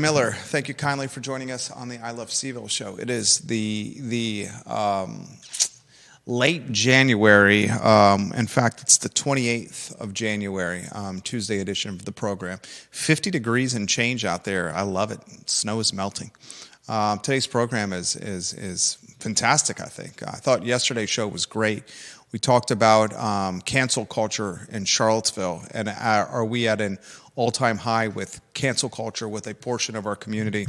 Miller, thank you kindly for joining us on the I Love CVille Show. It is the late January, in fact, it's the 28th of January, Tuesday edition of the program. 50 degrees and change out there. I love it. Snow is melting. Today's program is fantastic, I think. I thought yesterday's show was great. We talked about cancel culture in Charlottesville, and are we at an all-time high with cancel culture with a portion of our community.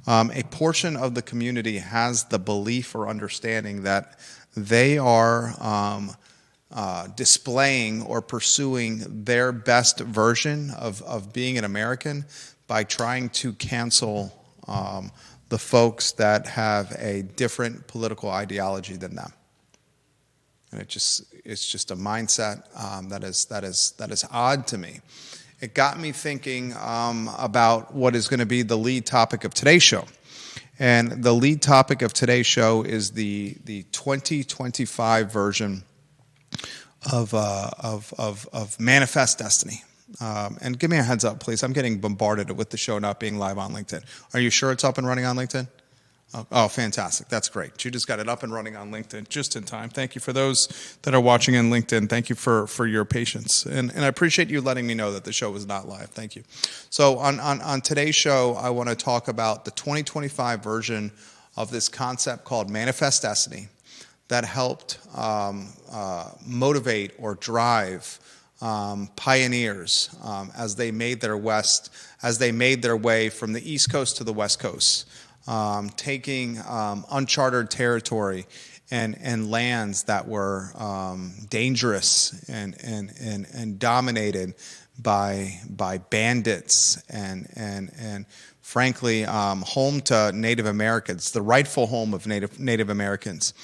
A portion of the community has the belief or understanding that they are displaying or pursuing their best version of being an American by trying to cancel the folks that have a different political ideology than them. And it's just a mindset that is odd to me. It got me thinking about what is going to be the lead topic of today's show. And the lead topic of today's show is the 2025 version of Manifest Destiny. And give me a heads up, please. I'm getting bombarded with the show not being live on LinkedIn. Are you sure it's up and running on LinkedIn? Oh, fantastic. That's great. You just got it up and running on LinkedIn just in time. Thank you for those that are watching on LinkedIn. Thank you for your patience. And I appreciate you letting me know that the show was not live. Thank you. So on today's show, I want to talk about the 2025 version of this concept called Manifest Destiny that helped motivate or drive pioneers as they made their way from the East Coast to the West Coast. Taking uncharted territory and lands that were dangerous and dominated by bandits and frankly home to Native Americans, the rightful home of Native Americans,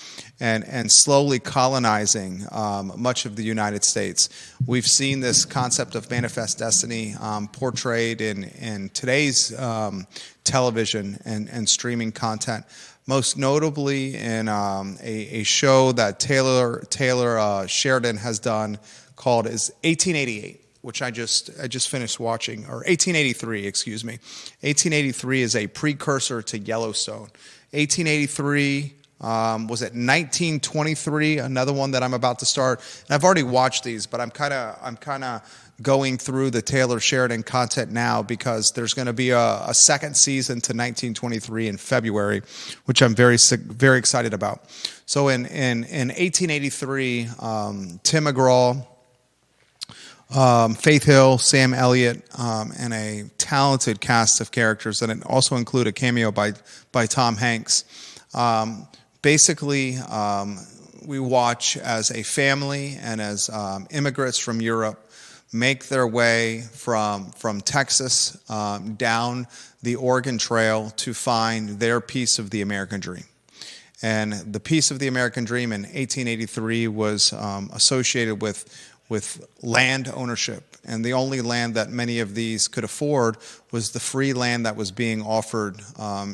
and slowly colonizing much of the United States. We've seen this concept of Manifest Destiny portrayed in today's television and streaming content, most notably in a show that Taylor Sheridan has done called 1888. Which I just finished watching, or 1883, excuse me. 1883 is a precursor to Yellowstone. 1883 was it 1923? Another one that I'm about to start. And I've already watched these, but I'm kind of going through the Taylor Sheridan content now because there's going to be a second season to 1923 in February, which I'm very excited about. So in 1883, Tim McGraw, Faith Hill, Sam Elliott, and a talented cast of characters, and it also include a cameo by Tom Hanks. Basically, we watch as a family and as immigrants from Europe make their way from Texas down the Oregon Trail to find their piece of the American dream. And the piece of the American dream in 1883 was associated with land ownership. And the only land that many of these could afford was the free land that was being offered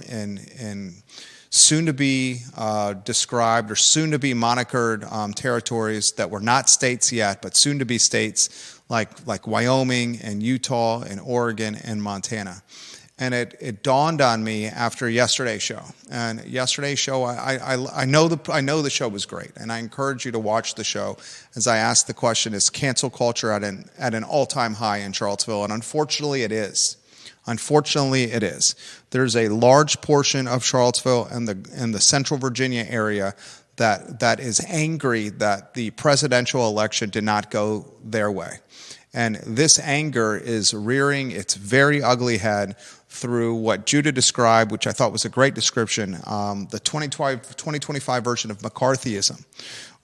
in soon-to-be described or soon-to-be monikered territories that were not states yet, but soon-to-be states like Wyoming and Utah and Oregon and Montana. And it dawned on me after yesterday's show. And yesterday's show, I know the show was great, and I encourage you to watch the show. As I asked the question, is cancel culture at an all-time high in Charlottesville? And unfortunately, it is. Unfortunately, it is. There's a large portion of Charlottesville and the Central Virginia area that is angry that the presidential election did not go their way. And this anger is rearing its very ugly head through what Judah described, which I thought was a great description, the 2025 version of McCarthyism,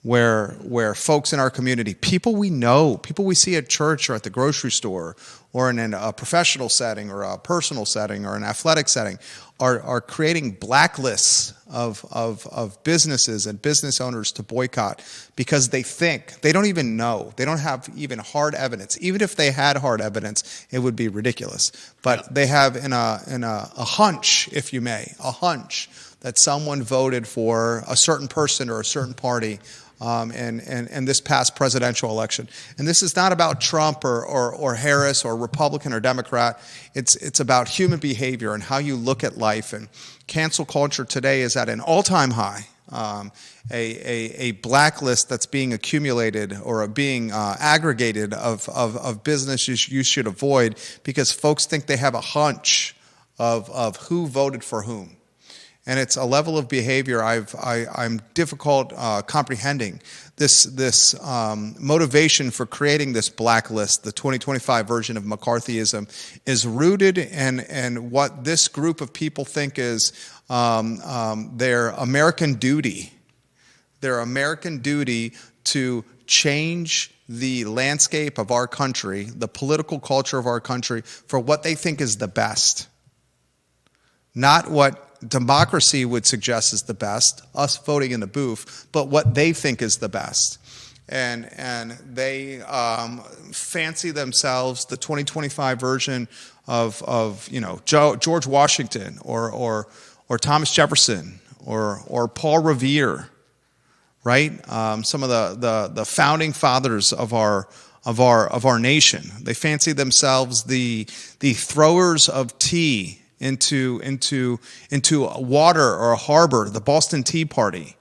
where folks in our community, people we know, people we see at church or at the grocery store or in a professional setting or a personal setting or an athletic setting, are creating blacklists of businesses and business owners to boycott because they think, they don't even know, they don't have even hard evidence. Even if they had hard evidence, it would be ridiculous. But they have in a hunch, if you may, a hunch that someone voted for a certain person or a certain party in this past presidential election. And this is not about Trump or Harris or Republican or Democrat. It's about human behavior and how you look at life. And cancel culture today is at an all-time high. A blacklist that's being accumulated or being aggregated of businesses you should avoid because folks think they have a hunch of who voted for whom. And it's a level of behavior I'm difficult comprehending. This motivation for creating this blacklist, the 2025 version of McCarthyism, is rooted in what this group of people think is their American duty. Their American duty to change the landscape of our country, the political culture of our country, for what they think is the best. Not what democracy would suggest is the best, us voting in the booth, but what they think is the best. And they fancy themselves the 2025 version of George Washington or Thomas Jefferson or Paul Revere, right? Some of the founding fathers of our nation. They fancy themselves the throwers of tea into a water or a harbor, the Boston Tea Party,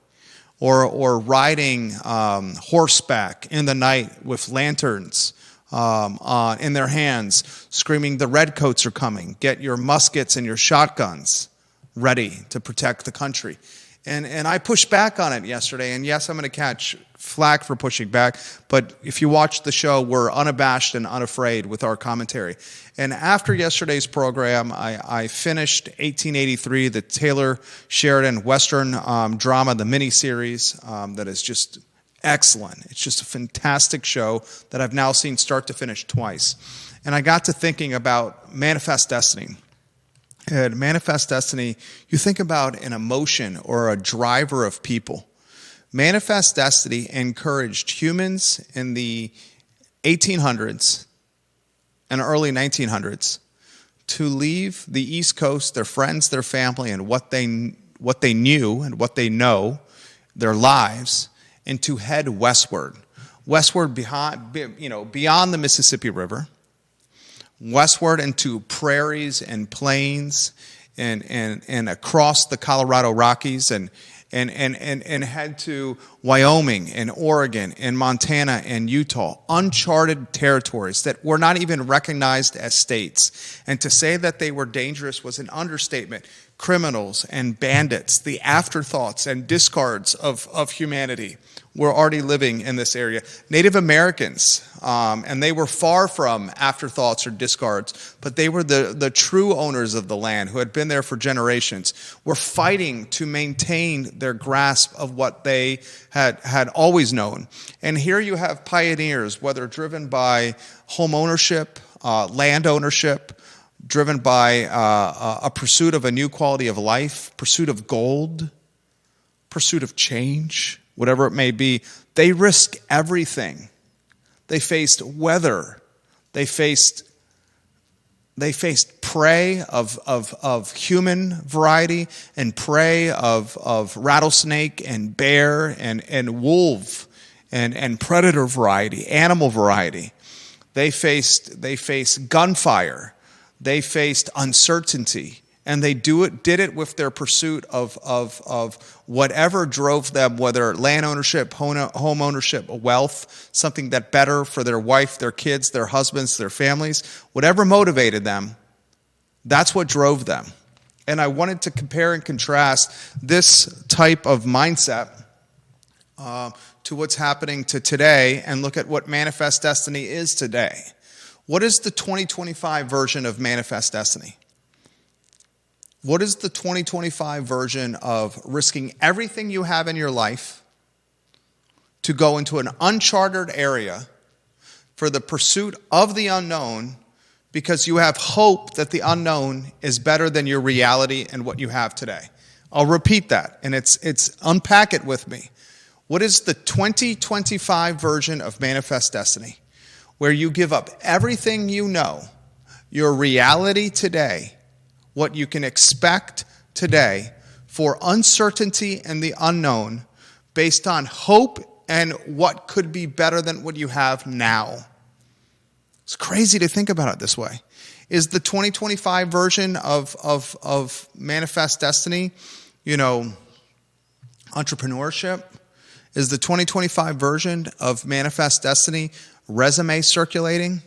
or riding horseback in the night with lanterns in their hands, screaming, "The redcoats are coming! Get your muskets and your shotguns ready to protect the country." And I pushed back on it yesterday, and yes, I'm going to catch flack for pushing back, but if you watch the show, we're unabashed and unafraid with our commentary. And after yesterday's program, I finished 1883, the Taylor Sheridan Western drama, the miniseries that is just excellent. It's just a fantastic show that I've now seen start to finish twice. And I got to thinking about Manifest Destiny. And Manifest Destiny, you think about an emotion or a driver of people. Manifest Destiny encouraged humans in the 1800s and early 1900s to leave the East Coast, their friends, their family, and what they knew and what they know, their lives, and to head westward beyond the Mississippi River, westward into prairies and plains and across the Colorado Rockies and head to Wyoming and Oregon and Montana and Utah, uncharted territories that were not even recognized as states. And to say that they were dangerous was an understatement. Criminals and bandits, the afterthoughts and discards of humanity, were already living in this area. Native Americans, and they were far from afterthoughts or discards, but they were the true owners of the land who had been there for generations, were fighting to maintain their grasp of what they had always known. And here you have pioneers, whether driven by home ownership, land ownership, driven by a pursuit of a new quality of life, pursuit of gold, pursuit of change, whatever it may be. They risked everything. They faced weather. They faced prey of human variety and prey of rattlesnake and bear and wolf and predator variety, animal variety. They faced gunfire. They faced uncertainty, and they did it with their pursuit of whatever drove them, whether land ownership, home ownership, wealth, something that better for their wife, their kids, their husbands, their families, whatever motivated them, that's what drove them. And I wanted to compare and contrast this type of mindset to what's happening to today and look at what Manifest Destiny is today. What is the 2025 version of Manifest Destiny? What is the 2025 version of risking everything you have in your life to go into an uncharted area for the pursuit of the unknown because you have hope that the unknown is better than your reality and what you have today? I'll repeat that, and it's unpack it with me. What is the 2025 version of Manifest Destiny? Where you give up everything you know, your reality today, what you can expect today, for uncertainty and the unknown, based on hope and what could be better than what you have now. It's crazy to think about it this way. Is the 2025 version of Manifest Destiny, entrepreneurship? Is the 2025 version of Manifest Destiny resume circulating?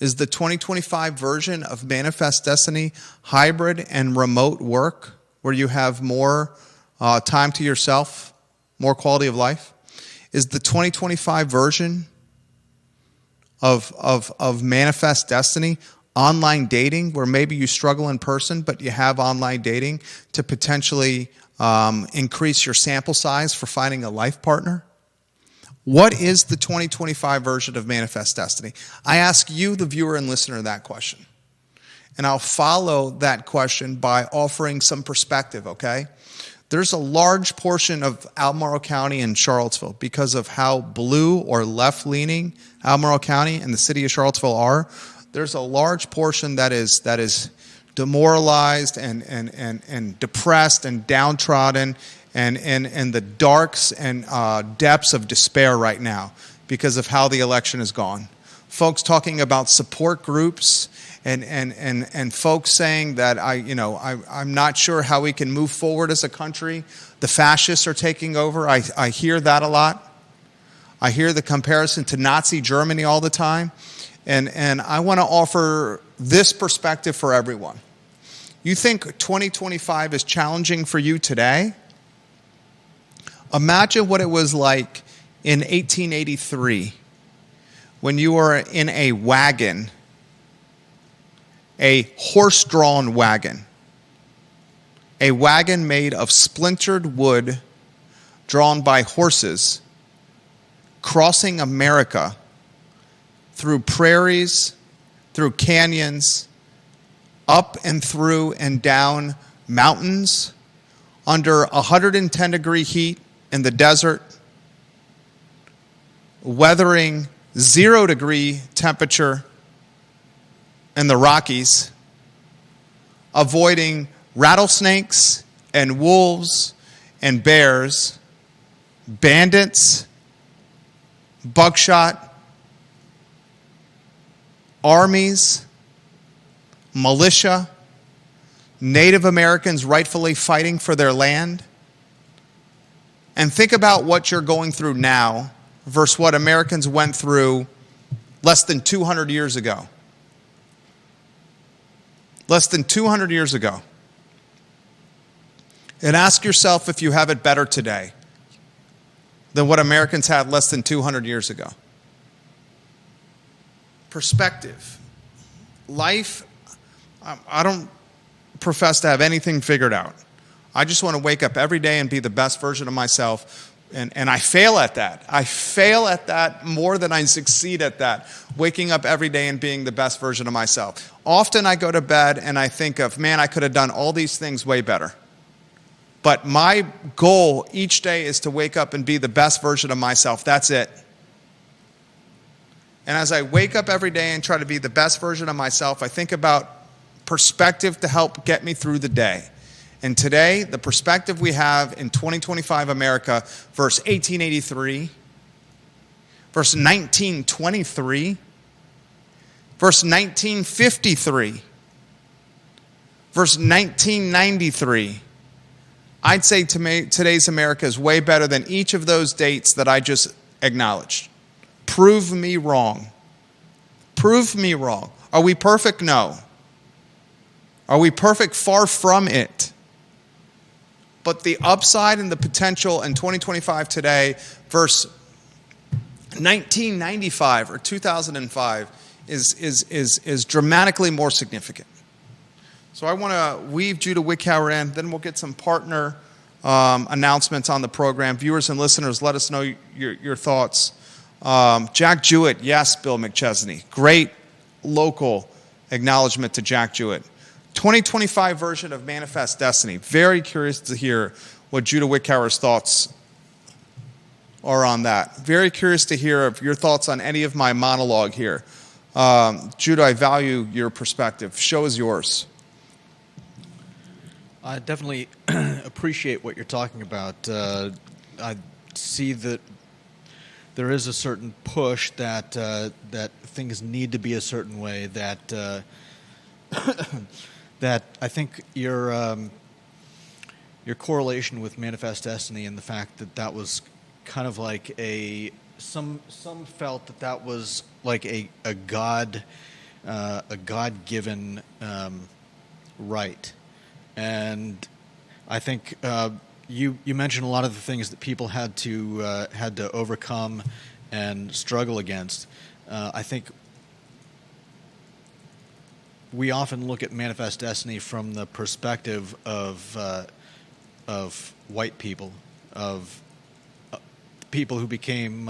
Is the 2025 version of Manifest Destiny hybrid and remote work where you have more time to yourself, more quality of life? Is the 2025 version of Manifest Destiny online dating where maybe you struggle in person but you have online dating to potentially increase your sample size for finding a life partner? What is the 2025 version of Manifest Destiny? I ask you, the viewer and listener, that question. And I'll follow that question by offering some perspective, okay? There's a large portion of Albemarle County and Charlottesville because of how blue or left-leaning Albemarle County and the city of Charlottesville are. There's a large portion that is demoralized and depressed and downtrodden and the darks and depths of despair right now because of how the election has gone. Folks talking about support groups and folks saying that I'm not sure how we can move forward as a country. The fascists are taking over. I hear that a lot. I hear the comparison to Nazi Germany all the time. And I want to offer this perspective for everyone. You think 2025 is challenging for you today? Imagine what it was like in 1883 when you were in a wagon, a horse-drawn wagon, a wagon made of splintered wood drawn by horses, crossing America through prairies, through canyons, up and through and down mountains, under 110-degree heat in the desert, weathering 0-degree temperature in the Rockies, avoiding rattlesnakes and wolves and bears, bandits, buckshot, armies, militia, Native Americans rightfully fighting for their land. And think about what you're going through now versus what Americans went through less than 200 years ago. Less than 200 years ago. And ask yourself if you have it better today than what Americans had less than 200 years ago. Perspective. Life, I don't profess to have anything figured out. I just want to wake up every day and be the best version of myself. And I fail at that. I fail at that more than I succeed at that. Waking up every day and being the best version of myself. Often I go to bed and I think of, man, I could have done all these things way better. But my goal each day is to wake up and be the best version of myself. That's it. And as I wake up every day and try to be the best version of myself, I think about perspective to help get me through the day. And today, the perspective we have in 2025 America versus 1883, versus 1923, versus 1953, versus 1993, I'd say to me, today's America is way better than each of those dates that I just acknowledged. Prove me wrong. Prove me wrong. Are we perfect? No. Are we perfect? Far from it. But the upside and the potential in 2025 today versus 1995 or 2005 is dramatically more significant. So I want to weave Judah Wickhauer in, then we'll get some partner announcements on the program. Viewers and listeners, let us know your thoughts. Jack Jewett, yes, Bill McChesney. Great local acknowledgement to Jack Jewett. 2025 version of Manifest Destiny. Very curious to hear what Judah Wickhauer's thoughts are on that. Very curious to hear of your thoughts on any of my monologue here. Judah, I value your perspective. Show is yours. I definitely appreciate what you're talking about. I see that there is a certain push that that things need to be a certain way. That that I think your correlation with Manifest Destiny and the fact that that was kind of like some felt that that was like a God-given right, and I think you mentioned a lot of the things that people had to overcome and struggle against. I think we often look at Manifest Destiny from the perspective of white people, of people who became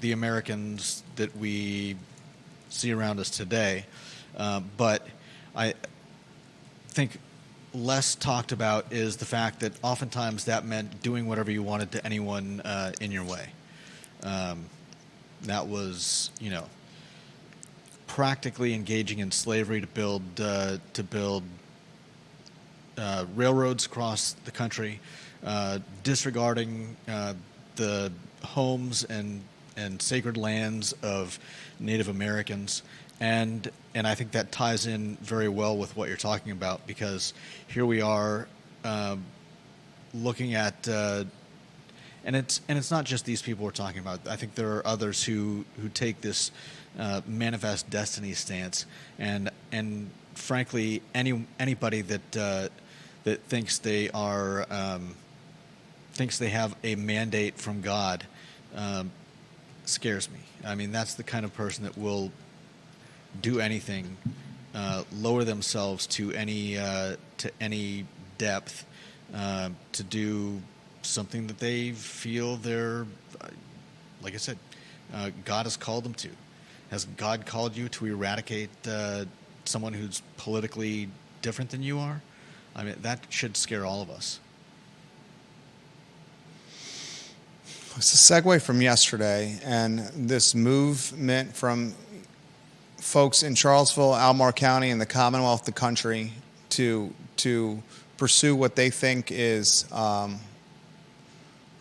the Americans that we see around us today. But I think less talked about is the fact that oftentimes that meant doing whatever you wanted to anyone in your way. That was, practically engaging in slavery to build railroads across the country, disregarding the homes and sacred lands of Native Americans. And I think that ties in very well with what you're talking about, because here we are looking at and it's not just these people we're talking about. I think there are others who take this Manifest Destiny stance, and frankly anybody that thinks they are thinks they have a mandate from God scares me. I mean, that's the kind of person that will do anything, lower themselves to any depth, to do something that they feel they're, like I said, God has called them to. Has God called you to eradicate someone who's politically different than you are? I mean, that should scare all of us. It's a segue from yesterday, and this movement from folks in Charlottesville, Albemarle County, and the Commonwealth, the country, to pursue what they think is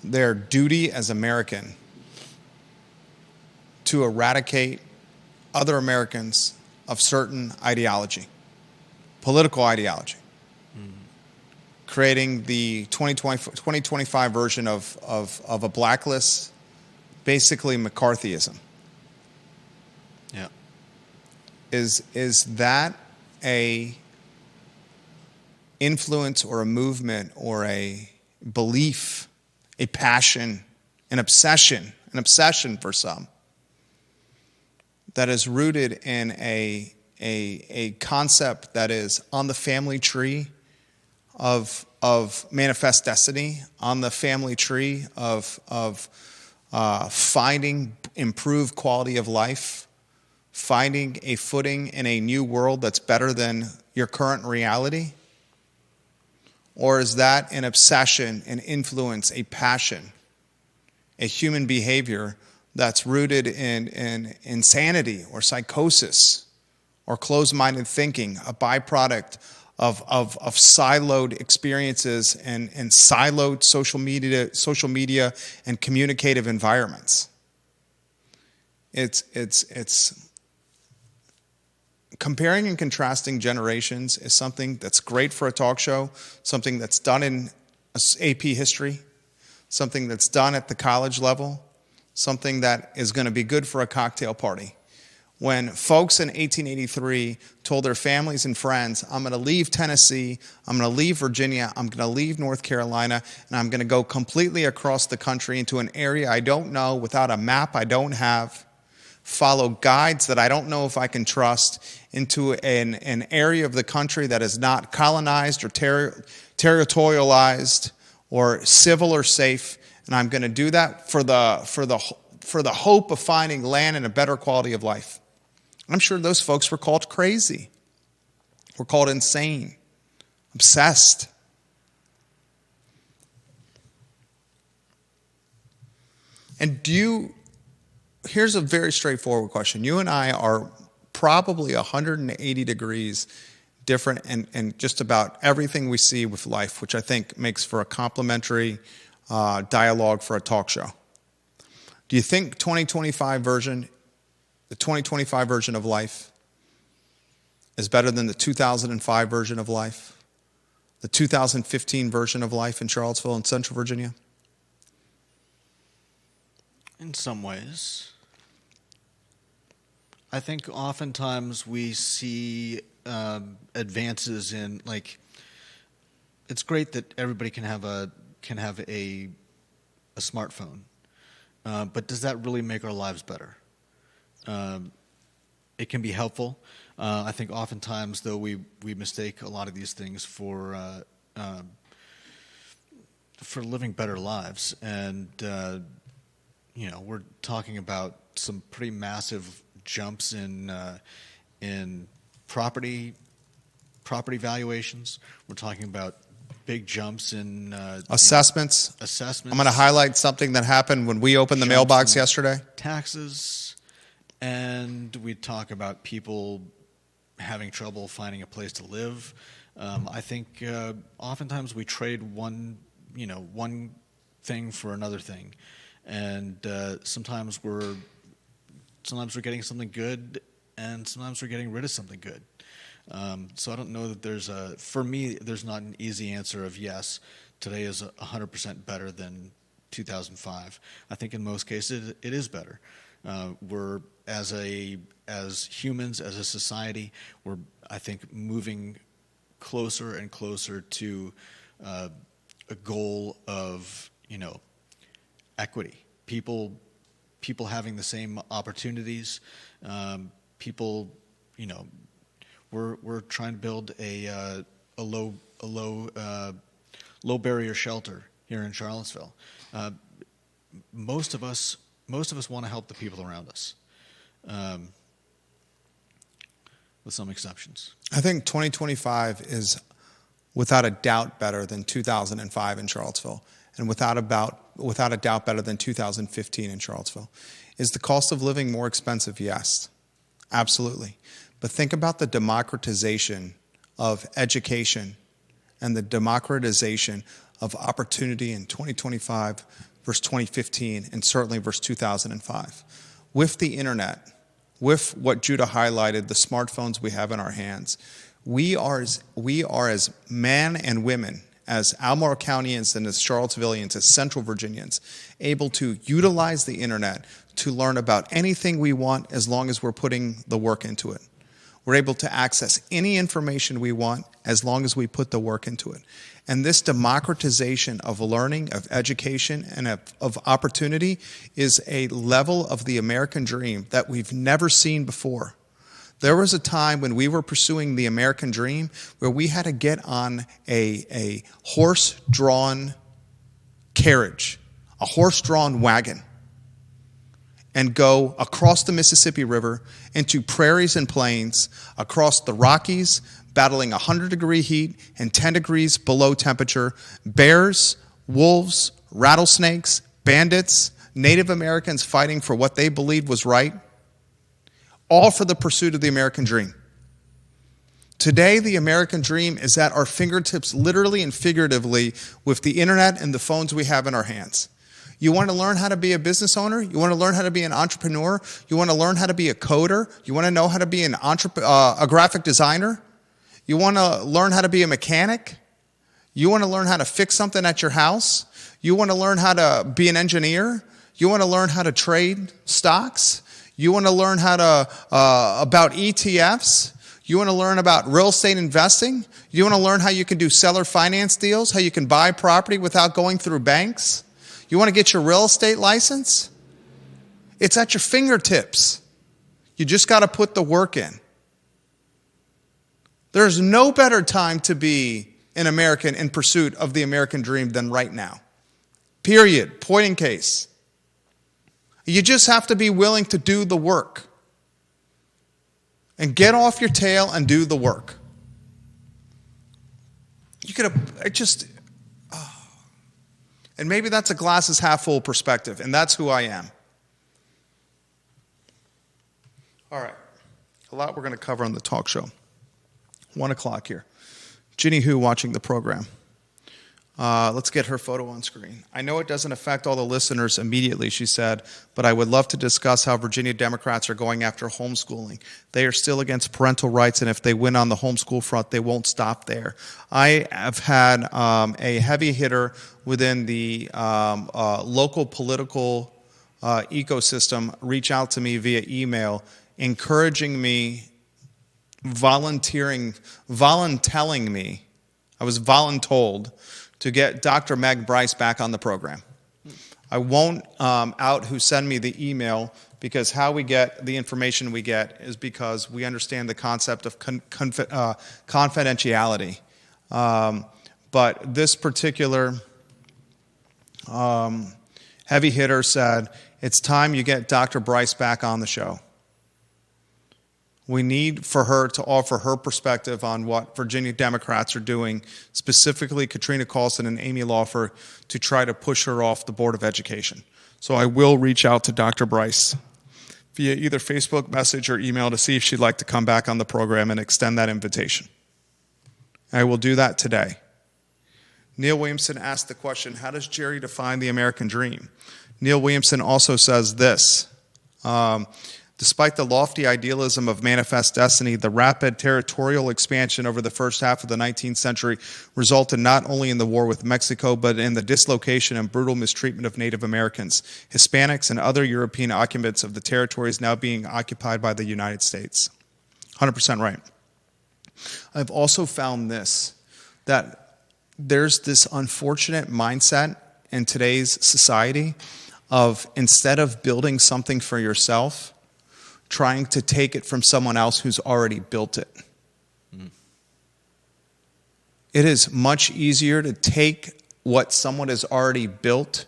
their duty as American to eradicate other Americans of certain ideology, political ideology, creating the 2025 version of a blacklist, basically McCarthyism. Yeah. Is that a influence or a movement or a belief, a passion, an obsession for some that is rooted in a concept that is on the family tree of Manifest Destiny, on the family tree of finding improved quality of life, finding a footing in a new world that's better than your current reality? Or is that an obsession, an influence, a passion, a human behavior that's rooted in insanity or psychosis or closed-minded thinking, a byproduct of siloed experiences and siloed social media and communicative environments? It's comparing and contrasting generations is something that's great for a talk show, something that's done in AP history, something that's done at the college level, something that is going to be good for a cocktail party. When folks in 1883 told their families and friends, I'm going to leave Tennessee, I'm going to leave Virginia, I'm going to leave North Carolina, and I'm going to go completely across the country into an area I don't know, without a map I don't have, follow guides that I don't know if I can trust, into an area of the country that is not colonized or territorialized or civil or safe, and I'm going to do that for the hope of finding land and a better quality of life. I'm sure those folks were called crazy, were called insane, obsessed. And here's a very straightforward question. You and I are probably 180 degrees different in just about everything we see with life, which I think makes for a complementary dialogue for a talk show. Do you think the 2025 version of life is better than the 2005 version of life, the 2015 version of life in Charlottesville and Central Virginia? In some ways. I think oftentimes we see advances in, like, it's great that everybody can have a smartphone, but does that really make our lives better? It can be helpful. I think oftentimes, though, we mistake a lot of these things for living better lives, and we're talking about some pretty massive jumps in property valuations. We're talking about big jumps in assessments. I'm going to highlight something that happened when we opened the mailbox yesterday. Taxes, and we talk about people having trouble finding a place to live. I think oftentimes we trade one thing for another thing, and sometimes we're getting something good, and sometimes we're getting rid of something good. So I don't know that for me, there's not an easy answer of yes, today is 100% better than 2005. I think in most cases it is better. We're, as humans, as a society, we're, I think, moving closer and closer to a goal of, equity. People having the same opportunities. People, we're trying to build a low barrier shelter here in Charlottesville. Most of us want to help the people around us, with some exceptions. I think 2025 is without a doubt better than 2005 in Charlottesville, and without a doubt better than 2015 in Charlottesville. Is the cost of living more expensive? Yes, absolutely. But think about the democratization of education and the democratization of opportunity in 2025 versus 2015, and certainly versus 2005. With the internet, with what Judah highlighted, the smartphones we have in our hands, we are as men and women, as Albemarle Countyans and as Charlottesvillians, as Central Virginians, able to utilize the internet to learn about anything we want as long as we're putting the work into it. We're able to access any information we want as long as we put the work into it. And this democratization of learning, of education, and of opportunity is a level of the American dream that we've never seen before. There was a time when we were pursuing the American dream where we had to get on a horse-drawn carriage, a horse-drawn wagon, and go across the Mississippi River into prairies and plains, across the Rockies, battling 100-degree heat and 10 degrees below temperature, bears, wolves, rattlesnakes, bandits, Native Americans fighting for what they believed was right, all for the pursuit of the American dream. Today, the American dream is at our fingertips, literally and figuratively, with the internet and the phones we have in our hands. You want to learn how to be a business owner? You want to learn how to be an entrepreneur? You want to learn how to be a coder? You want to know how to be a graphic designer? You want to learn how to be a mechanic? You want to learn how to fix something at your house? You want to learn how to be an engineer? You want to learn how to trade stocks? You want to learn how to about ETFs? You want to learn about real estate investing? You want to learn how you can do seller finance deals, how you can buy property without going through banks? You want to get your real estate license? It's at your fingertips. You just got to put the work in. There's no better time to be an American in pursuit of the American dream than right now. Period. Point in case. You just have to be willing to do the work. And get off your tail and do the work. You could have just... And maybe that's a glasses half full perspective, and that's who I am. All right. A lot we're going to cover on the talk show. 1 o'clock here. Ginny Hu watching the program. Let's get her photo on screen. I know it doesn't affect all the listeners immediately, she said, but I would love to discuss how Virginia Democrats are going after homeschooling. They are still against parental rights, and if they win on the homeschool front, they won't stop there. I have had a heavy hitter within the local political ecosystem reach out to me via email, encouraging me, voluntelling me. I was voluntold to get Dr. Meg Bryce back on the program. I won't out who send me the email, because how we get the information we get is because we understand the concept of confidentiality. But this particular heavy hitter said, it's time you get Dr. Bryce back on the show. We need for her to offer her perspective on what Virginia Democrats are doing, specifically Katrina Carlson and Amy Laufer, to try to push her off the Board of Education. So I will reach out to Dr. Bryce via either Facebook message or email to see if she'd like to come back on the program and extend that invitation. I will do that today. Neil Williamson asked the question, how does Jerry define the American dream? Neil Williamson also says this, despite the lofty idealism of Manifest Destiny, the rapid territorial expansion over the first half of the 19th century resulted not only in the war with Mexico, but in the dislocation and brutal mistreatment of Native Americans, Hispanics, and other European occupants of the territories now being occupied by the United States. 100% right. I've also found this, that there's this unfortunate mindset in today's society of, instead of building something for yourself, trying to take it from someone else who's already built it. It is much easier to take what someone has already built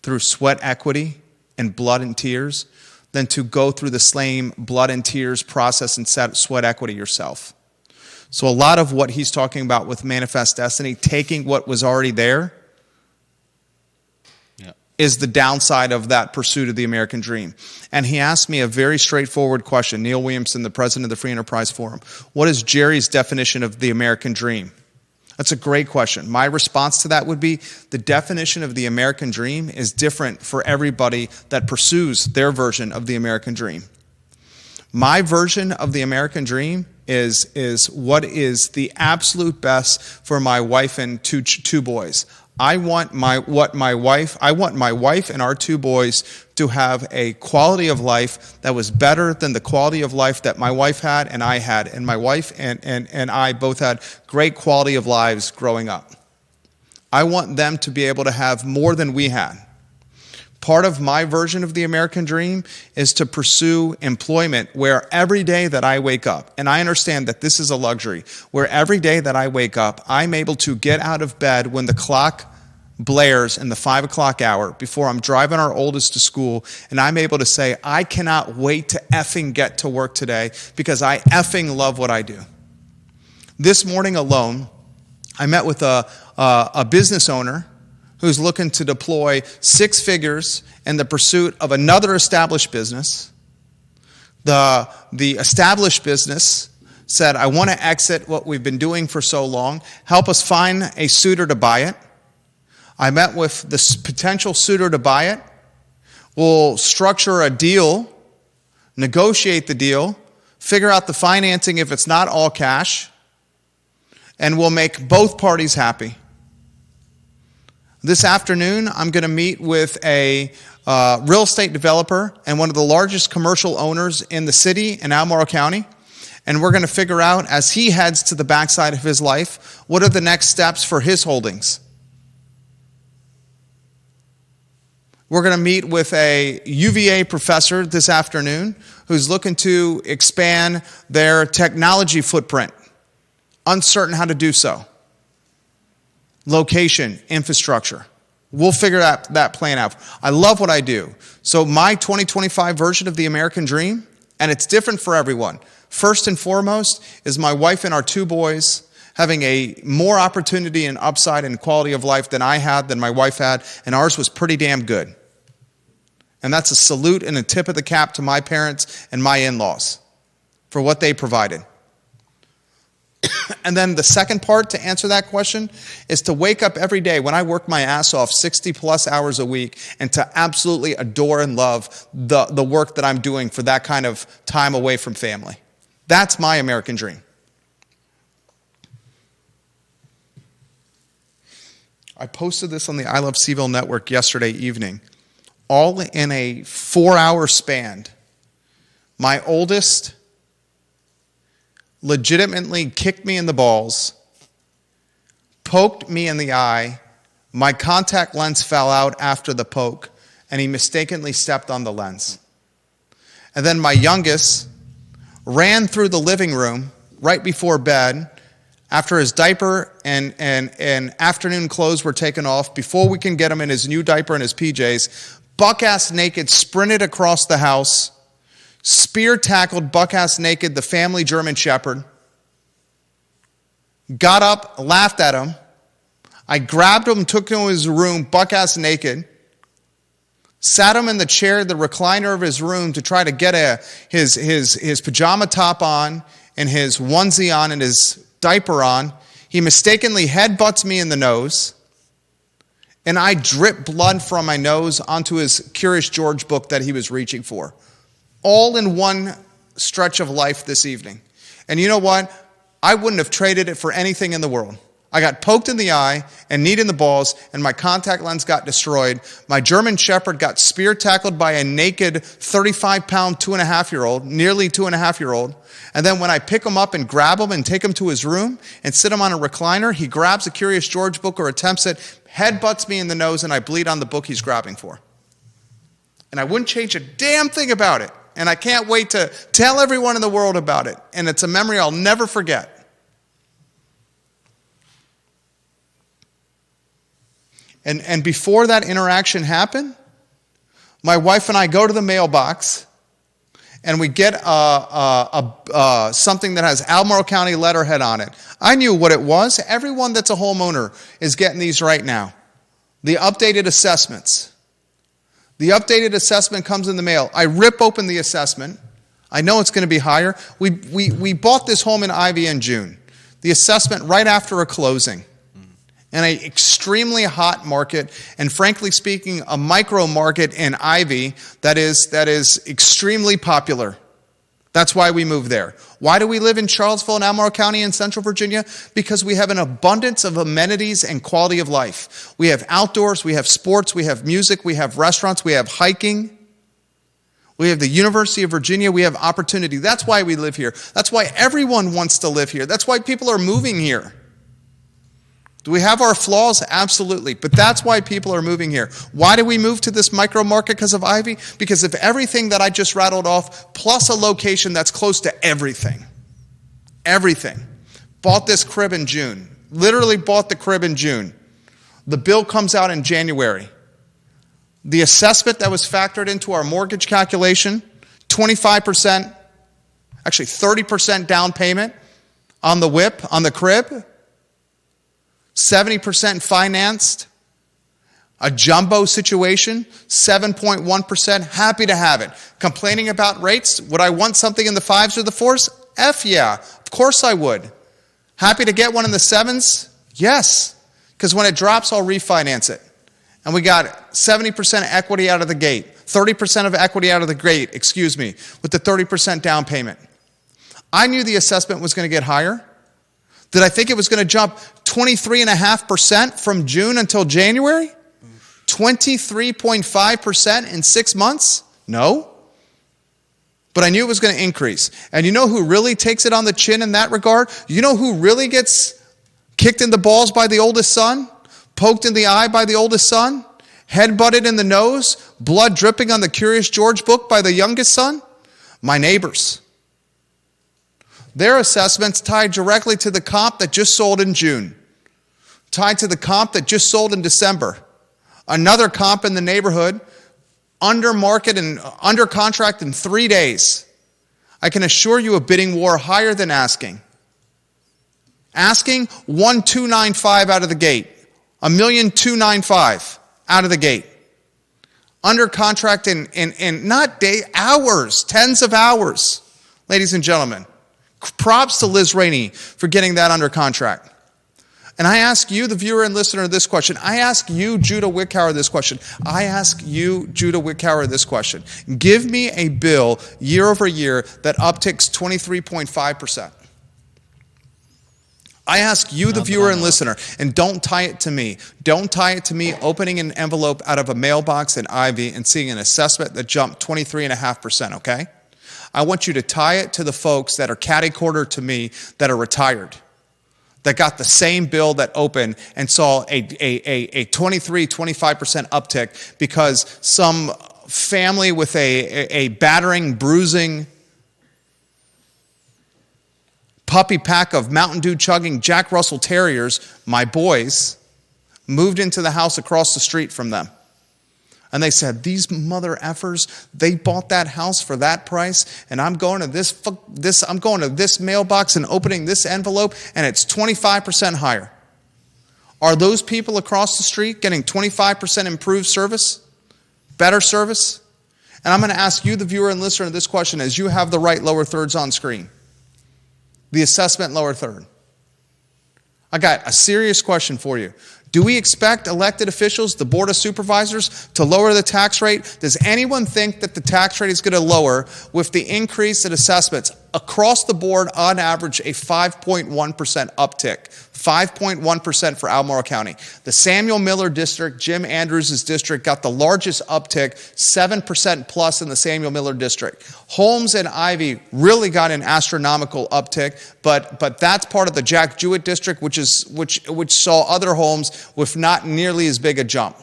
through sweat equity and blood and tears than to go through the same blood and tears process and sweat equity yourself. So a lot of what he's talking about with Manifest Destiny, taking what was already there, is the downside of that pursuit of the American dream. And he asked me a very straightforward question, Neil Williamson, the president of the Free Enterprise Forum. What is Jerry's definition of the American dream? That's a great question. My response to that would be, the definition of the American dream is different for everybody that pursues their version of the American dream. My version of the American dream is what is the absolute best for my wife and two boys. I want my wife and our two boys to have a quality of life that was better than the quality of life that my wife had and I had. And my wife and I both had great quality of lives growing up. I want them to be able to have more than we had. Part of my version of the American dream is to pursue employment where every day that I wake up, and I understand that this is a luxury, where every day that I wake up, I'm able to get out of bed when the clock blares in the 5 o'clock hour before I'm driving our oldest to school, and I'm able to say, I cannot wait to effing get to work today because I effing love what I do. This morning alone, I met with a business owner who's looking to deploy 6 figures in the pursuit of another established business. The established business said, I want to exit what we've been doing for so long. Help us find a suitor to buy it. I met with this potential suitor to buy it. We'll structure a deal, negotiate the deal, figure out the financing if it's not all cash, and we'll make both parties happy. This afternoon, I'm going to meet with a real estate developer and one of the largest commercial owners in the city in Albemarle County. And we're going to figure out, as he heads to the backside of his life, what are the next steps for his holdings. We're going to meet with a UVA professor this afternoon who's looking to expand their technology footprint, uncertain how to do so. Location, infrastructure. We'll figure that plan out. I love what I do. So my 2025 version of the American dream, and it's different for everyone. First and foremost is my wife and our 2 boys having a more opportunity and upside and quality of life than I had, than my wife had, and ours was pretty damn good. And that's a salute and a tip of the cap to my parents and my in-laws for what they provided. And then the second part to answer that question is to wake up every day when I work my ass off 60 plus hours a week and to absolutely adore and love the work that I'm doing for that kind of time away from family. That's my American dream. I posted this on the I Love CVille Network yesterday evening, all in a 4-hour span. My oldest legitimately kicked me in the balls, poked me in the eye, my contact lens fell out after the poke, and he mistakenly stepped on the lens. And then my youngest ran through the living room right before bed after his diaper and afternoon clothes were taken off, before we can get him in his new diaper and his PJs, buck-ass naked, sprinted across the house, spear tackled buck-ass naked the family German Shepherd, got up, laughed at him. I grabbed him, took him to his room, buck-ass naked, sat him in the chair, the recliner of his room, to try to get his pajama top on and his onesie on and his diaper on. He mistakenly headbutts me in the nose, and I drip blood from my nose onto his Curious George book that he was reaching for. All in one stretch of life this evening. And you know what? I wouldn't have traded it for anything in the world. I got poked in the eye and kneed in the balls, and my contact lens got destroyed. My German Shepherd got spear tackled by a naked 35-pound 2.5-year-old, nearly 2.5-year-old. And then when I pick him up and grab him and take him to his room and sit him on a recliner, he grabs a Curious George book or attempts it, headbutts me in the nose, and I bleed on the book he's grabbing for. And I wouldn't change a damn thing about it. And I can't wait to tell everyone in the world about it. And it's a memory I'll never forget. And before that interaction happened, my wife and I go to the mailbox and we get something that has Albemarle County letterhead on it. I knew what it was. Everyone that's a homeowner is getting these right now. The updated assessments. The updated assessment comes in the mail. I rip open the assessment. I know it's going to be higher. We bought this home in Ivy in June. The assessment right after a closing. In an extremely hot market, and frankly speaking, a micro market in Ivy that is extremely popular. That's why we moved there. Why do we live in Charlottesville and Albemarle County in Central Virginia? Because we have an abundance of amenities and quality of life. We have outdoors, we have sports, we have music, we have restaurants, we have hiking. We have the University of Virginia, we have opportunity. That's why we live here. That's why everyone wants to live here. That's why people are moving here. Do we have our flaws? Absolutely. But that's why people are moving here. Why do we move to this micro market? Because of Ivy? Because of everything that I just rattled off, plus a location that's close to everything. Everything. Bought this crib in June. Literally bought the crib in June. The bill comes out in January. The assessment that was factored into our mortgage calculation, 25%, actually 30% down payment on the whip, on the crib, 70% financed, a jumbo situation, 7.1%, happy to have it. Complaining about rates, would I want something in the 5s or the 4s? F yeah, of course I would. Happy to get one in the 7s? Yes, because when it drops, I'll refinance it. And we got 70% equity out of the gate, 30% of equity out of the gate, with the 30% down payment. I knew the assessment was going to get higher. Did I think it was going to jump 23.5% from June until January? 23.5% in 6 months? No. But I knew it was going to increase. And you know who really takes it on the chin in that regard? You know who really gets kicked in the balls by the oldest son? Poked in the eye by the oldest son? Head-butted in the nose? Blood dripping on the Curious George book by the youngest son? My neighbors. Their assessments tied directly to the comp that just sold in June. Tied to the comp that just sold in December. Another comp in the neighborhood, under market and under contract in 3 days. I can assure you a bidding war higher than asking. Asking 1,295 out of the gate. 1,295,000 out of the gate. Under contract in not day, hours, tens of hours, ladies and gentlemen. Props to Liz Rainey for getting that under contract. And I ask you, the viewer and listener, this question. I ask you, Judah Wickhauer, this question. I ask you, Judah Wickhauer, this question. Give me a bill year over year that upticks 23.5%. I ask you, the viewer and listener, and don't tie it to me. Don't tie it to me opening an envelope out of a mailbox in Ivy and seeing an assessment that jumped 23.5%, okay? I want you to tie it to the folks that are catty-corner to me that are retired, that got the same bill that opened and saw a 23, 25% uptick because some family with a battering, bruising puppy pack of Mountain Dew chugging Jack Russell Terriers, my boys, moved into the house across the street from them. And they said, these mother effers, they bought that house for that price, and I'm going to this mailbox and opening this envelope, and it's 25% higher. Are those people across the street getting 25% improved service? Better service? And I'm going to ask you, the viewer and listener, this question as you have the right lower thirds on screen. The assessment lower third. I got a serious question for you. Do we expect elected officials, the Board of Supervisors, to lower the tax rate? Does anyone think that the tax rate is going to lower with the increase in assessments? Across the board, on average, a 5.1% uptick. 5.1% for Albemarle County. The Samuel Miller District, Jim Andrews' district, got the largest uptick, 7% plus in the Samuel Miller District. Holmes and Ivy really got an astronomical uptick, but that's part of the Jack Jewett District, which saw other homes with not nearly as big a jump.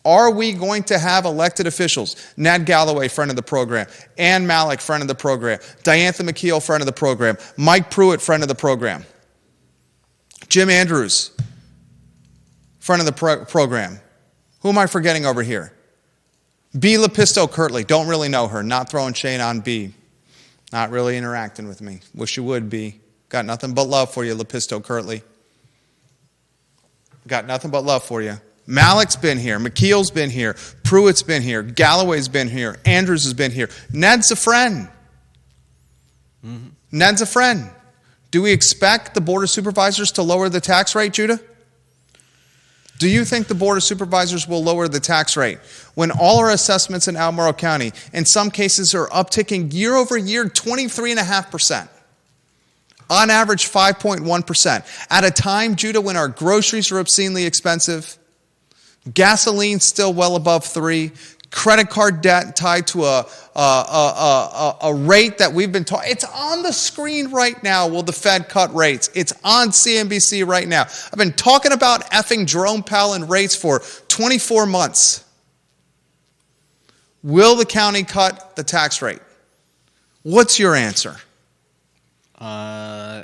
Are we going to have elected officials? Ned Galloway, friend of the program. Ann Malik, friend of the program. Diantha McKeel, friend of the program. Mike Pruitt, friend of the program. Jim Andrews, friend of the program. Who am I forgetting over here? B. Lepisto Kirtley. Don't really know her. Not throwing shade on B. Not really interacting with me. Wish you would, B. Got nothing but love for you, Lepisto Kirtley. Got nothing but love for you. Malik's been here. McKeel's been here. Pruitt's been here. Galloway's been here. Andrews has been here. Ned's a friend. Mm-hmm. Ned's a friend. Do we expect the Board of Supervisors to lower the tax rate, Judah? Do you think the Board of Supervisors will lower the tax rate when all our assessments in Albemarle County, in some cases, are upticking year over year 23.5%? On average, 5.1%. At a time, Judah, when our groceries are obscenely expensive, gasoline still well above 3, credit card debt tied to a rate that we've been taught. It's on the screen right now. Will the Fed cut rates? It's on CNBC right now. I've been talking about effing Jerome Powell and rates for 24 months. Will the county cut the tax rate? What's your answer?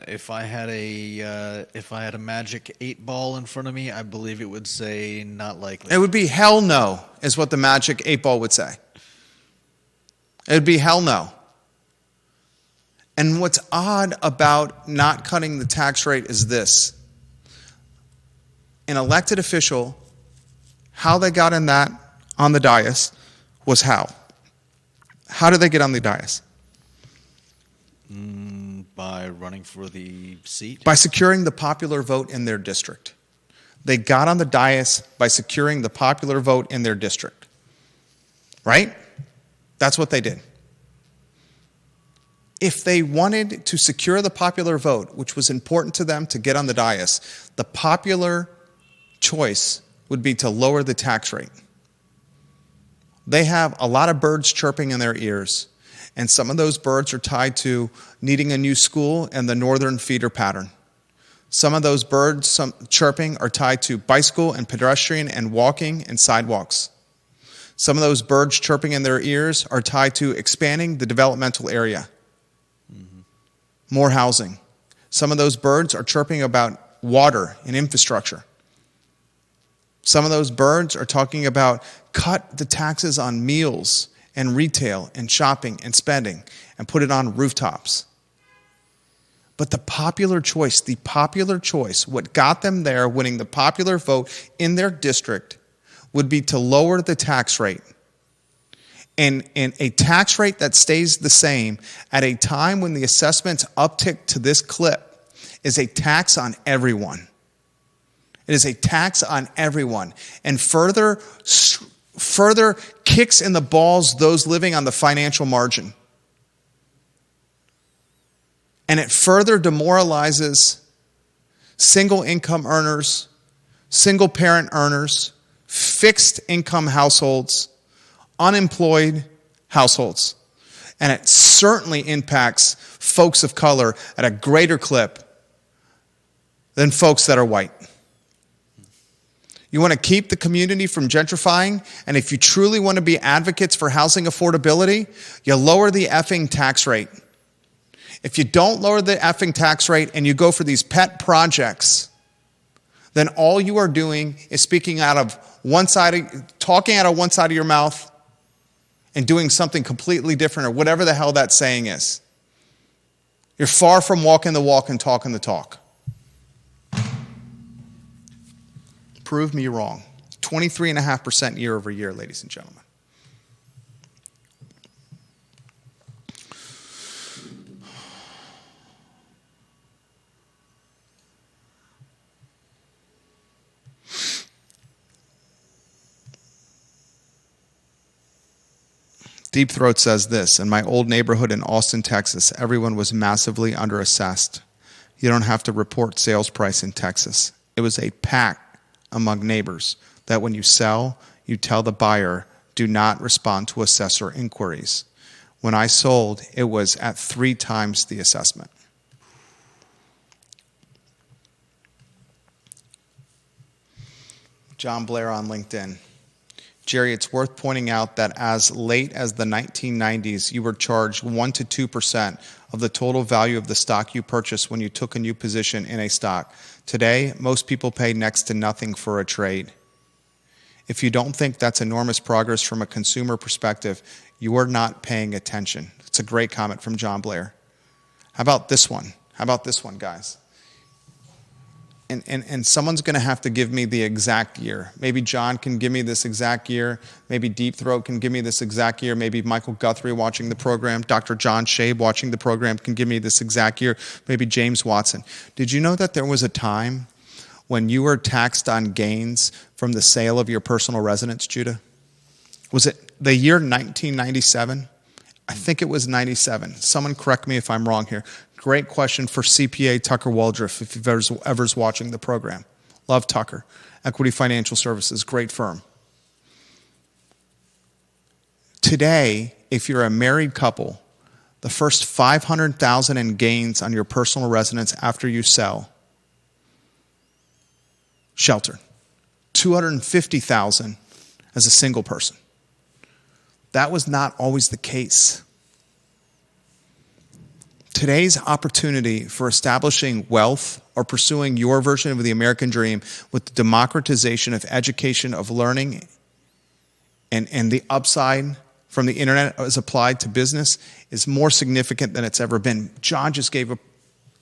If I had a magic 8 ball in front of me, I believe it would say not likely. It would be hell no, is what the magic 8 ball would say. It would be hell no. And what's odd about not cutting the tax rate is this. An elected official, how they got in that on the dais was how. How did they get on the dais? By running for the seat? By securing the popular vote in their district. They got on the dais by securing the popular vote in their district. Right? That's what they did. If they wanted to secure the popular vote, which was important to them to get on the dais, the popular choice would be to lower the tax rate. They have a lot of birds chirping in their ears. And some of those birds are tied to needing a new school and the northern feeder pattern. Some of those birds chirping are tied to bicycle and pedestrian and walking and sidewalks. Some of those birds chirping in their ears are tied to expanding the developmental area. Mm-hmm. More housing. Some of those birds are chirping about water and infrastructure. Some of those birds are talking about cut the taxes on meals and retail and shopping and spending and put it on rooftops. But the popular choice, what got them there, winning the popular vote in their district, would be to lower the tax rate. And a tax rate that stays the same at a time when the assessments uptick to this clip is a tax on everyone. It is a tax on everyone. And further kicks in the balls those living on the financial margin. And it further demoralizes single income earners, single parent earners, fixed income households, unemployed households. And it certainly impacts folks of color at a greater clip than folks that are white. You want to keep the community from gentrifying, and if you truly want to be advocates for housing affordability, you lower the effing tax rate. If you don't lower the effing tax rate and you go for these pet projects, then all you are doing is talking out of one side of your mouth and doing something completely different, or whatever the hell that saying is. You're far from walking the walk and talking the talk. Prove me wrong. 23.5% year over year, ladies and gentlemen. Deep Throat says this: in my old neighborhood in Austin, Texas, everyone was massively underassessed. You don't have to report sales price in Texas. It was a pact among neighbors that when you sell, you tell the buyer, do not respond to assessor inquiries. When I sold, it was at 3 times the assessment. John Blair on LinkedIn. Jerry, it's worth pointing out that as late as the 1990s, you were charged 1 to 2% of the total value of the stock you purchased when you took a new position in a stock. Today, most people pay next to nothing for a trade. If you don't think that's enormous progress from a consumer perspective, you are not paying attention. It's a great comment from John Blair. How about this one? How about this one, guys? And someone's going to have to give me the exact year. Maybe John can give me this exact year. Maybe Deep Throat can give me this exact year. Maybe Michael Guthrie watching the program, Dr. John Shabe watching the program can give me this exact year. Maybe James Watson. Did you know that there was a time when you were taxed on gains from the sale of your personal residence, Judah? Was it the year 1997? I think it was 97. Someone correct me if I'm wrong here. Great question for CPA Tucker Waldriff, if you've ever's watching the program. Love Tucker. Equity Financial Services, great firm. Today, if you're a married couple, the first $500,000 in gains on your personal residence after you sell, sheltered. $250,000 as a single person. That was not always the case. Today's opportunity for establishing wealth or pursuing your version of the American dream with the democratization of education, of learning, and the upside from the internet as applied to business is more significant than it's ever been. John just gave a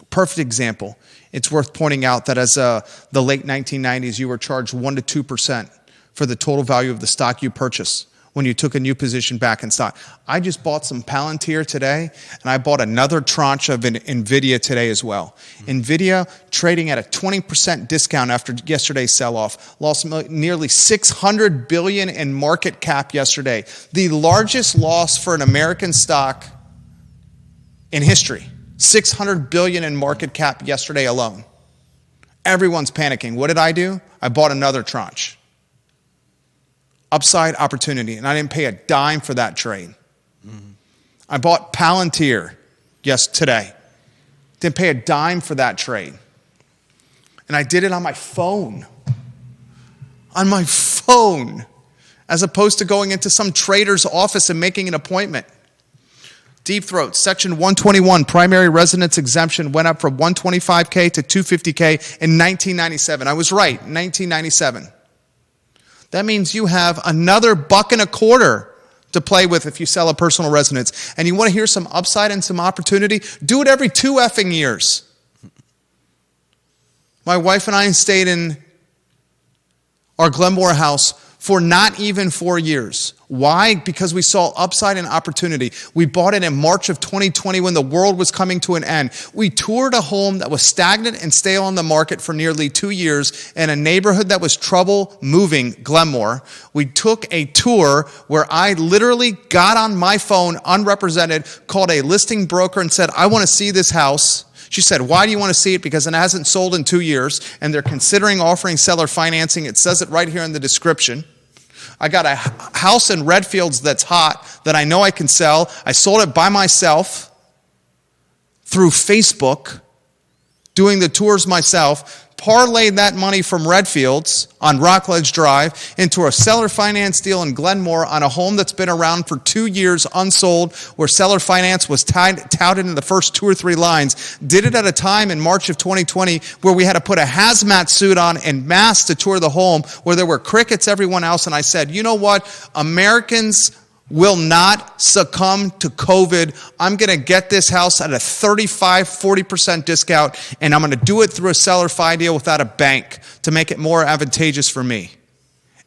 perfect example. It's worth pointing out that as the late 1990s, you were charged 1 to 2% for the total value of the stock you purchased when you took a new position back in stock. I just bought some Palantir today, and I bought another tranche of NVIDIA today as well. NVIDIA trading at a 20% discount after yesterday's sell-off, lost nearly $600 billion in market cap yesterday, the largest loss for an American stock in history. $600 billion in market cap yesterday alone. Everyone's panicking. What did I do? I bought another tranche. Upside opportunity, and I didn't pay a dime for that trade. I bought Palantir today. Didn't pay a dime for that trade. And I did it on my phone. On my phone. As opposed to going into some trader's office and making an appointment. Deep Throat, Section 121, primary residence exemption went up from $125K to $250K in 1997. I was right, 1997. That means you have another $1.25 to play with if you sell a personal residence. And you want to hear some upside and some opportunity? Do it every 2 effing years. My wife and I stayed in our Glenmore house for not even 4 years. Why? Because we saw upside and opportunity. We bought it in March of 2020 when the world was coming to an end. We toured a home that was stagnant and stale on the market for nearly 2 years in a neighborhood that was trouble moving, Glenmore. We took a tour where I literally got on my phone, unrepresented, called a listing broker and said, I want to see this house. She said, why do you want to see it? Because it hasn't sold in 2 years, and they're considering offering seller financing. It says it right here in the description. I got a house in Redfields that's hot that I know I can sell. I sold it by myself through Facebook, doing the tours myself, parlayed that money from Redfields on Rockledge Drive into a seller finance deal in Glenmore on a home that's been around for 2 years unsold, where seller finance was touted in the first 2 or 3 lines. Did it at a time in March of 2020 where we had to put a hazmat suit on and mask to tour the home, where there were crickets everyone else. And I said, you know what? Americans will not succumb to COVID. I'm going to get this house at a 35-40% discount, and I'm going to do it through a seller fi deal without a bank to make it more advantageous for me.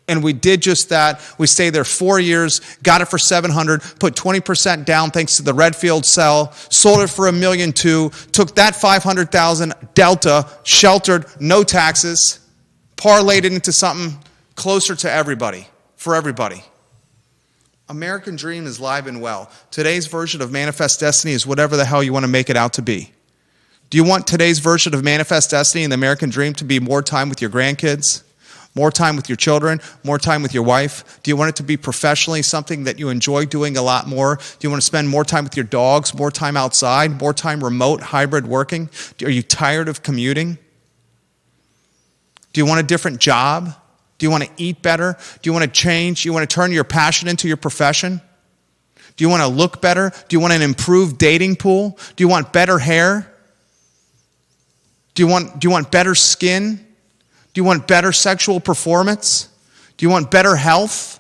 And we did just that. We stayed there 4 years, got it for $700,000, put 20% down thanks to the Redfield sell, sold it for $1.2 million, took that $500,000 delta, sheltered, no taxes, parlayed it into something closer to everybody, for everybody. American dream is live and well. Today's version of Manifest Destiny is whatever the hell you want to make it out to be. Do you want today's version of Manifest Destiny and the American dream to be more time with your grandkids, more time with your children, more time with your wife? Do you want it to be professionally something that you enjoy doing a lot more? Do you want to spend more time with your dogs, more time outside, more time remote, hybrid working? Are you tired of commuting? Do you want a different job? Do you want to eat better? Do you want to change? Do you want to turn your passion into your profession? Do you want to look better? Do you want an improved dating pool? Do you want better hair? Do you want better skin? Do you want better sexual performance? Do you want better health?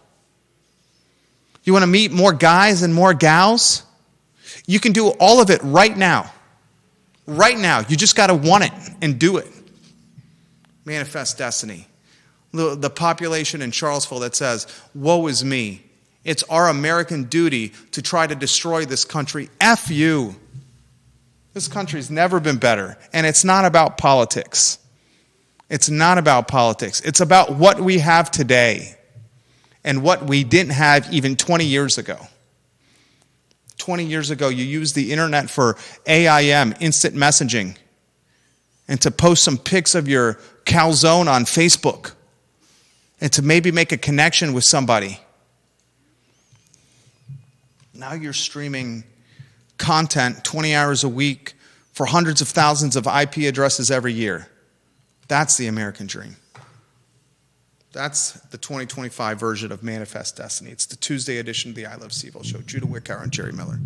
Do you want to meet more guys and more gals? You can do all of it right now. Right now. You just got to want it and do it. Manifest Destiny. The population in Charlottesville that says, woe is me. It's our American duty to try to destroy this country. F you. This country's never been better. And it's not about politics. It's not about politics. It's about what we have today and what we didn't have even 20 years ago. 20 years ago, you used the internet for AIM, instant messaging, and to post some pics of your calzone on Facebook, and to maybe make a connection with somebody. Now you're streaming content 20 hours a week for hundreds of thousands of IP addresses every year. That's the American dream. That's the 2025 version of Manifest Destiny. It's the Tuesday edition of the I Love CVille Show. Judah Wickower and Jerry Miller.